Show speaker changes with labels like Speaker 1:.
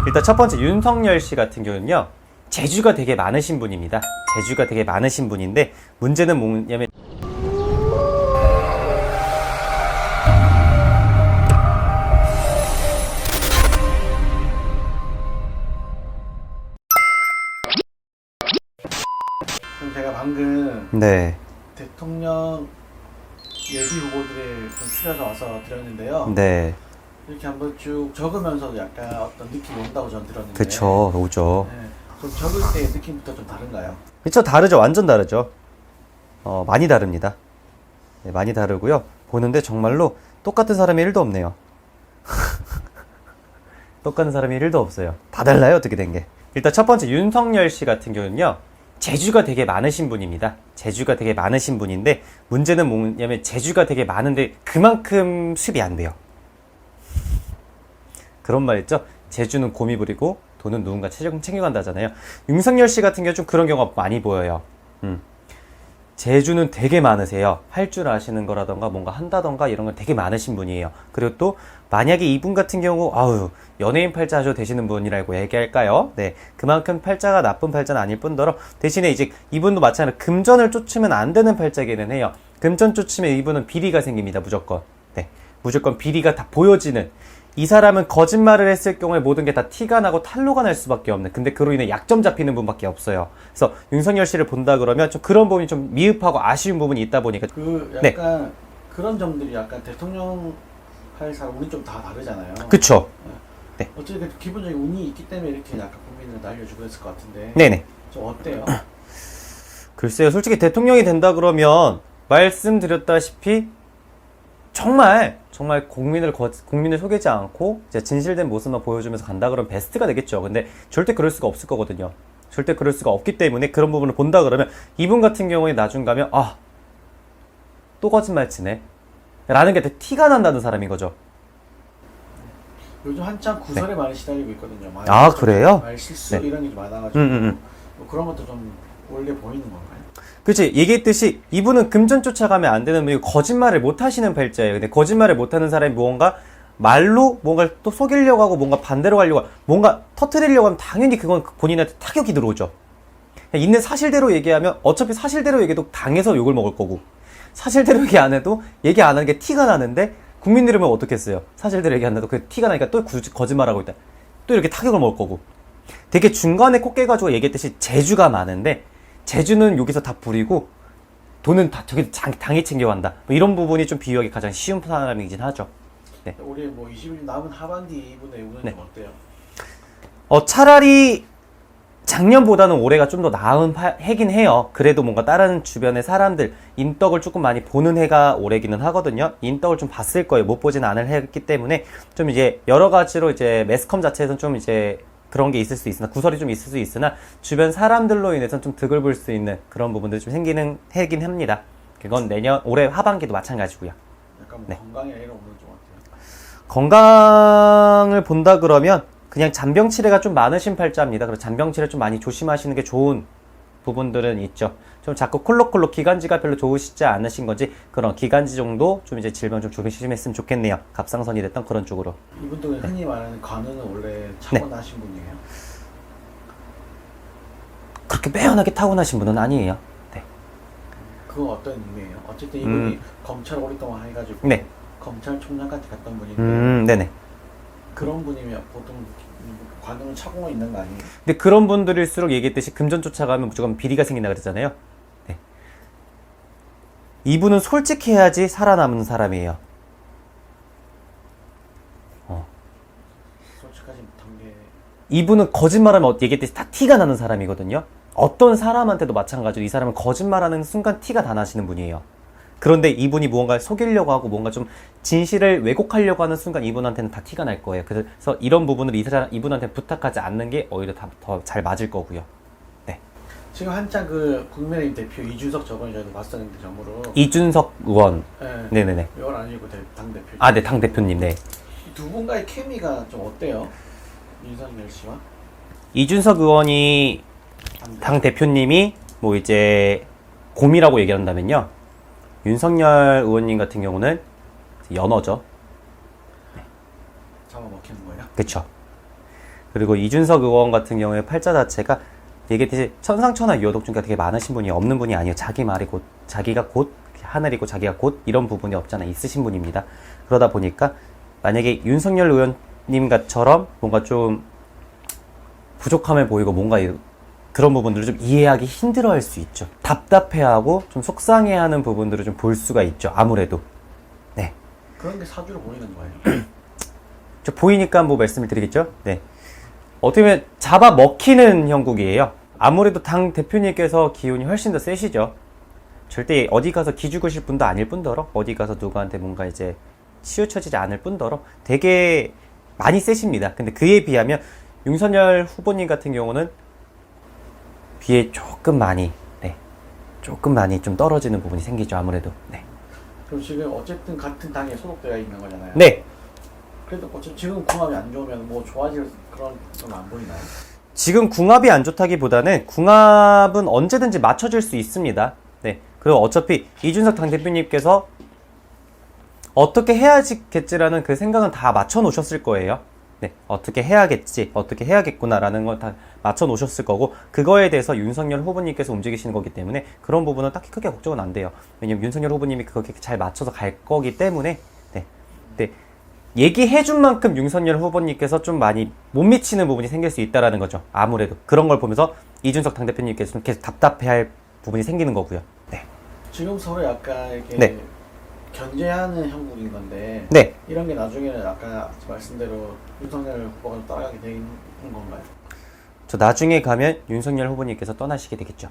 Speaker 1: 일단 첫 번째 윤석열 씨 같은 경우는요, 재주가 되게 많으신 분입니다. 재주가 되게 많으신 분인데, 문제는 뭐냐면
Speaker 2: 그럼 제가 방금
Speaker 1: 네,
Speaker 2: 대통령 예비 후보들을 좀 추려서 와서 드렸는데요.
Speaker 1: 네,
Speaker 2: 이렇게 한번 쭉 적으면서도 약간 어떤 느낌이 온다고 전 들었는데.
Speaker 1: 그쵸, 오죠.
Speaker 2: 네. 좀 적을 때 느낌부터 좀 다른가요?
Speaker 1: 그쵸, 다르죠. 완전 다르죠. 많이 다릅니다. 네, 많이 다르고요. 보는데 정말로 똑같은 사람이 1도 없네요. 똑같은 사람이 1도 없어요. 다 달라요, 어떻게 된 게. 일단 첫 번째 윤석열 씨 같은 경우는요, 재주가 되게 많으신 분입니다. 재주가 되게 많으신 분인데, 문제는 뭐냐면 재주가 되게 많은데 그만큼 수입이 안 돼요. 그런 말 있죠? 재주는 곰이 부리고 돈은 누군가 챙겨간다잖아요. 윤석열 씨 같은 경우 좀 그런 경우가 많이 보여요. 재주는 되게 많으세요. 할 줄 아시는 거라던가 뭔가 한다던가 이런 건 되게 많으신 분이에요. 그리고 또 만약에 이분 같은 경우 연예인 팔자 하셔도 되시는 분이라고 얘기할까요? 네, 그만큼 팔자가 나쁜 팔자는 아닐 뿐더러 대신에 이제 이분도 마찬가지로 금전을 쫓으면 안 되는 팔자기는 해요. 금전 쫓으면 이분은 비리가 생깁니다. 무조건. 네, 무조건 비리가 다 보여지는, 이 사람은 거짓말을 했을 경우에 모든 게 다 티가 나고 탄로가 날 수밖에 없는, 근데 그로 인해 약점 잡히는 분밖에 없어요. 그래서 윤석열 씨를 본다 그러면 좀 그런 부분이 좀 미흡하고 아쉬운 부분이 있다 보니까
Speaker 2: 약간 그런 점들이 약간 대통령 할 사람 운이 좀 다 다르잖아요.
Speaker 1: 그쵸. 네.
Speaker 2: 어쨌든 기본적인 운이 있기 때문에 이렇게 약간 국민을 날려주고 했을 것 같은데.
Speaker 1: 네네.
Speaker 2: 좀 어때요?
Speaker 1: 글쎄요, 솔직히 대통령이 된다 그러면 말씀드렸다시피 정말 국민을 속이지 않고 이제 진실된 모습만 보여주면서 간다 그러면 베스트가 되겠죠. 근데 절대 그럴 수가 없을 거거든요. 절대 그럴 수가 없기 때문에 그런 부분을 본다 그러면 이분 같은 경우에 나중 가면 또 거짓말 치네 라는 게 되게 티가 난다는 사람인 거죠.
Speaker 2: 요즘 한참 구설에 많이 시달리고 있거든요.
Speaker 1: 그래요?
Speaker 2: 말 실수
Speaker 1: 네.
Speaker 2: 이런 게 좀 많아가지고 뭐 그런 것도 좀 원래 보이는 건가요?
Speaker 1: 그치, 얘기했듯이 이분은 금전 쫓아가면 안 되는 분이고 거짓말을 못 하시는 팔자예요. 근데 거짓말을 못 하는 사람이 무언가 말로 뭔가 또 속이려고 하고 뭔가 반대로 가려고 하고 뭔가 터트리려고 하면 당연히 그건 본인한테 타격이 들어오죠. 있는 사실대로 얘기하면 어차피 사실대로 얘기해도 당해서 욕을 먹을 거고, 사실대로 얘기 안 해도 얘기 안 하는 게 티가 나는데 국민들은 어떻겠어요? 사실대로 얘기 안 해도 그 티가 나니까 또 거짓말하고 있다. 또 이렇게 타격을 먹을 거고. 되게 중간에 꼭 깨가지고 얘기했듯이 재주가 많은데 재주는 여기서 다 부리고 돈은 다 저기 당이 챙겨간다. 뭐 이런 부분이 좀 비유하기 가장 쉬운 사람이긴 하죠. 네.
Speaker 2: 올해 뭐 21년 남은 하반기 이분의 운은
Speaker 1: 네.
Speaker 2: 좀 어때요?
Speaker 1: 차라리 작년보다는 올해가 좀 더 나은 해긴 해요. 그래도 뭔가 다른 주변의 사람들 인덕을 조금 많이 보는 해가 올해기는 하거든요. 인덕을 좀 봤을 거예요. 못 보진 않을 해였기 때문에 좀 이제 여러 가지로 이제 매스컴 자체에서는 좀 이제 그런 게 있을 수 있으나, 구설이 좀 있을 수 있으나 주변 사람들로 인해서 좀 득을 볼 수 있는 그런 부분들이 좀 생기는 해긴 합니다. 그건 올해 하반기도 마찬가지고요.
Speaker 2: 약간 뭐
Speaker 1: 네.
Speaker 2: 건강에 이런 부분 좀 어때요?
Speaker 1: 건강을 본다 그러면 그냥 잔병치레가 좀 많으신 팔자입니다. 그래서 잔병치레 좀 많이 조심하시는 게 좋은 부분들은 있죠. 좀 자꾸 콜록콜록 기관지가 별로 좋으시지 않으신 건지 그런 기관지 정도 좀 이제 질병 좀 조심했으면 좋겠네요. 갑상선이 됐던 그런 쪽으로.
Speaker 2: 이분도 흔히 말하는 관우는 원래 타고나신 분이에요?
Speaker 1: 그렇게 빼어나게 타고나신 분은 아니에요. 네.
Speaker 2: 그건 어떤 의미예요? 어쨌든 이분이 검찰 오랫동안 해가지고
Speaker 1: 네.
Speaker 2: 검찰총장까지 갔던 분인데
Speaker 1: 네네.
Speaker 2: 그런 분이면 보통 관우는 차고가 있는 거 아니에요?
Speaker 1: 근데 그런 분들일수록 얘기했듯이 금전 쫓아가면 무조건 비리가 생긴다 그랬잖아요. 네. 이분은 솔직해야지 살아남는 사람이에요.
Speaker 2: 솔직하지 못한 게
Speaker 1: 이분은 거짓말하면 얘기했듯이 다 티가 나는 사람이거든요. 어떤 사람한테도 마찬가지로 이 사람은 거짓말하는 순간 티가 다 나시는 분이에요. 그런데 이분이 무언가를 속이려고 하고 뭔가 좀 진실을 왜곡하려고 하는 순간 이분한테는 다 티가 날 거예요. 그래서 이런 부분을 이분한테 부탁하지 않는 게 오히려 더 잘 맞을 거고요. 네.
Speaker 2: 지금 한창 그 국민의힘 대표 이준석 저번에 저희도 봤었는데 점으로
Speaker 1: 이준석 의원.
Speaker 2: 네.
Speaker 1: 네네네.
Speaker 2: 의원 아니고 당대표.
Speaker 1: 네, 당대표님, 네.
Speaker 2: 두 분과의 케미가 좀 어때요? 윤석열 씨와?
Speaker 1: 이준석 의원이, 당대표님이 뭐 이제 곰이라고 얘기한다면요. 윤석열 의원님 같은 경우는 연어죠.
Speaker 2: 잡아먹히는 거예요?
Speaker 1: 그쵸. 그리고 이준석 의원 같은 경우에 팔자 자체가 이게 되게 천상천하 유효독증가 되게 많으신 분이 없는 분이 아니에요. 자기 말이 곧, 자기가 곧 하늘이고 자기가 곧 이런 부분이 없잖아 있으신 분입니다. 그러다 보니까 만약에 윤석열 의원님처럼 뭔가 좀 부족함을 보이고 뭔가 그런 부분들을 좀 이해하기 힘들어할 수 있죠. 답답해하고 좀 속상해하는 부분들을 좀 볼 수가 있죠. 아무래도. 네.
Speaker 2: 그런 게 사주로 보이는 거예요.
Speaker 1: 저 보이니까 뭐 말씀을 드리겠죠. 네. 어떻게 보면 잡아 먹히는 형국이에요. 아무래도 당 대표님께서 기운이 훨씬 더 세시죠. 절대 어디 가서 기죽으실 분도 아닐 뿐더러 어디 가서 누구한테 뭔가 이제 치우쳐지지 않을 뿐더러 되게 많이 세십니다. 근데 그에 비하면 윤석열 후보님 같은 경우는 비에 조금 많이 좀 떨어지는 부분이 생기죠. 아무래도. 네.
Speaker 2: 그럼 지금 어쨌든 같은 당에 소속되어 있는 거잖아요.
Speaker 1: 네.
Speaker 2: 그래도 어차피 지금 궁합이 안 좋으면 뭐 좋아질 그런 건 안 보이나요?
Speaker 1: 지금 궁합이 안 좋다기보다는 궁합은 언제든지 맞춰질 수 있습니다. 네. 그리고 어차피 이준석 당대표님께서 어떻게 해야겠지라는 그 생각은 다 맞춰 놓으셨을 거예요. 네. 어떻게 해야겠지, 어떻게 해야겠구나라는 걸 다 맞춰 놓으셨을 거고, 그거에 대해서 윤석열 후보님께서 움직이시는 거기 때문에 그런 부분은 딱히 크게 걱정은 안 돼요. 왜냐면 윤석열 후보님이 그렇게 잘 맞춰서 갈 거기 때문에, 네. 네. 얘기해준 만큼 윤석열 후보님께서 좀 많이 못 미치는 부분이 생길 수 있다라는 거죠. 아무래도. 그런 걸 보면서 이준석 당대표님께서 좀 계속 답답해할 부분이 생기는 거고요. 네.
Speaker 2: 지금 서로 약간 이렇게
Speaker 1: 네.
Speaker 2: 견제하는 형국인 건데
Speaker 1: 네.
Speaker 2: 이런 게 나중에는 아까 말씀대로 윤석열 후보가 좀 따라가게 되는 건가요?
Speaker 1: 저 나중에 가면 윤석열 후보님께서 떠나시게 되겠죠.